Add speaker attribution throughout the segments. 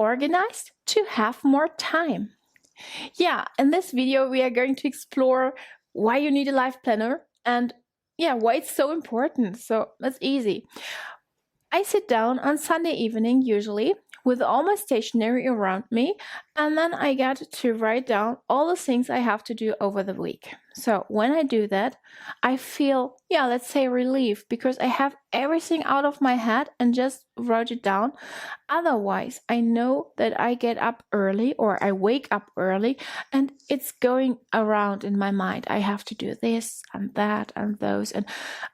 Speaker 1: organized to have more time. Yeah, in this video we are going to explore why you need a life planner and why it's so important. So that's easy. I sit down on Sunday evening usually with all my stationery around me, and then I get to write down all the things I have to do over the week. So when I do that, I feel, let's say relief, because I have everything out of my head and just wrote it down. Otherwise, I know that I get up early or I wake up early and it's going around in my mind. I have to do this and that and those, and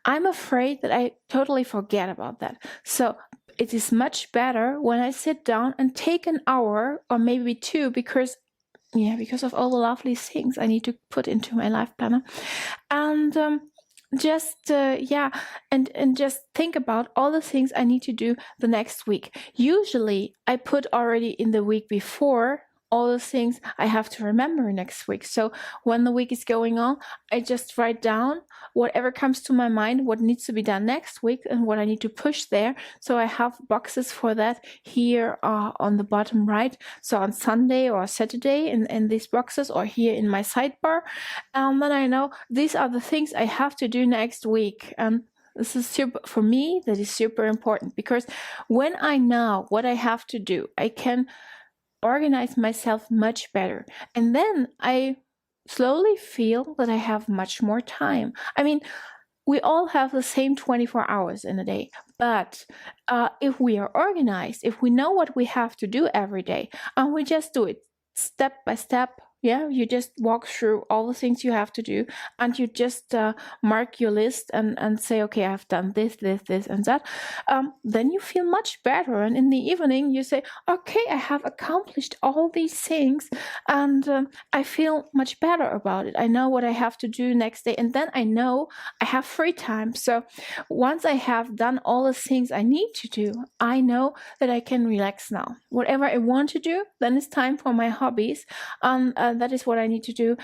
Speaker 1: I'm afraid that I totally forget about that. So it is much better when I sit down and take an hour or maybe two, because of all the lovely things I need to put into my life planner, and just think about all the things I need to do the next week. Usually I put already in the week before all the things I have to remember next week. So when the week is going on, I just write down whatever comes to my mind, what needs to be done next week and what I need to push there. So I have boxes for that here on the bottom right. So on Sunday or Saturday in these boxes, or here in my sidebar. And then I know these are the things I have to do next week. And this is for me, that is super important, because when I know what I have to do, I can organize myself much better. And then I slowly feel that I have much more time. I mean, we all have the same 24 hours in a day, but if we are organized, if we know what we have to do every day, and we just do it step by step, you just walk through all the things you have to do, and you just mark your list and say, okay, I've done this, and that. Then you feel much better. And in the evening, you say, okay, I have accomplished all these things, and I feel much better about it. I know what I have to do next day, and then I know I have free time. So once I have done all the things I need to do, I know that I can relax now. Whatever I want to do, then it's time for my hobbies. That is what I need to do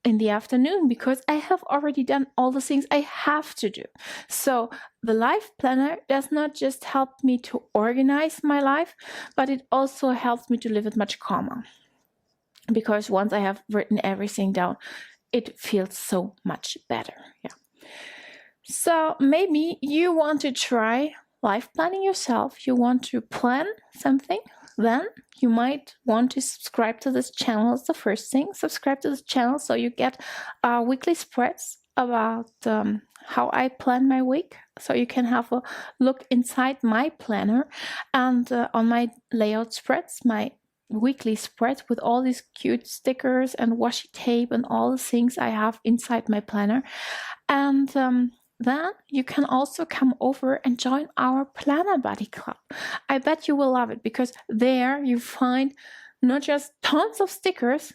Speaker 1: in the afternoon, because I have already done all the things I have to do. So the life planner does not just help me to organize my life, but it also helps me to live it much calmer. Because once I have written everything down, it feels so much better. So maybe you want to try life planning yourself. You want to plan something. Then you might want to subscribe to this channel. It's the first thing. Subscribe to this channel so you get weekly spreads about how I plan my week. So you can have a look inside my planner, and on my layout spreads, my weekly spreads with all these cute stickers and washi tape and all the things I have inside my planner. And then you can also come over and join our Planner Buddy Club. I bet you will love it, because there you find not just tons of stickers,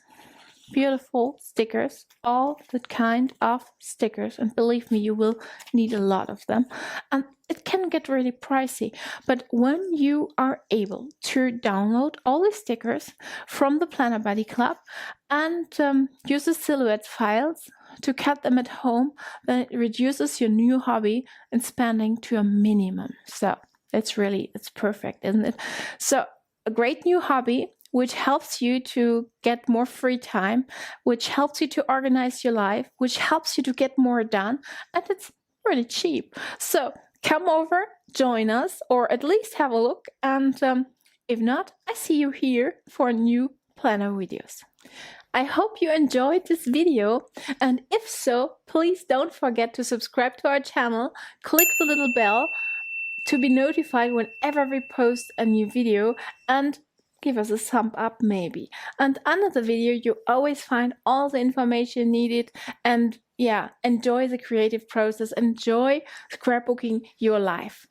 Speaker 1: beautiful stickers, all the kind of stickers, and believe me, you will need a lot of them, and it can get really pricey. But when you are able to download all the stickers from the Planner Buddy Club and use the silhouette files to cut them at home, then it reduces your new hobby and spending to a minimum. So it's perfect, isn't it? So a great new hobby, which helps you to get more free time, which helps you to organize your life, which helps you to get more done, and it's really cheap. So come over, join us, or at least have a look, and if not, I see you here for new planner videos. I hope you enjoyed this video, and if so, please don't forget to subscribe to our channel, click the little bell to be notified whenever we post a new video, and give us a thumb up maybe. And under the video you always find all the information needed, and enjoy the creative process, enjoy scrapbooking your life.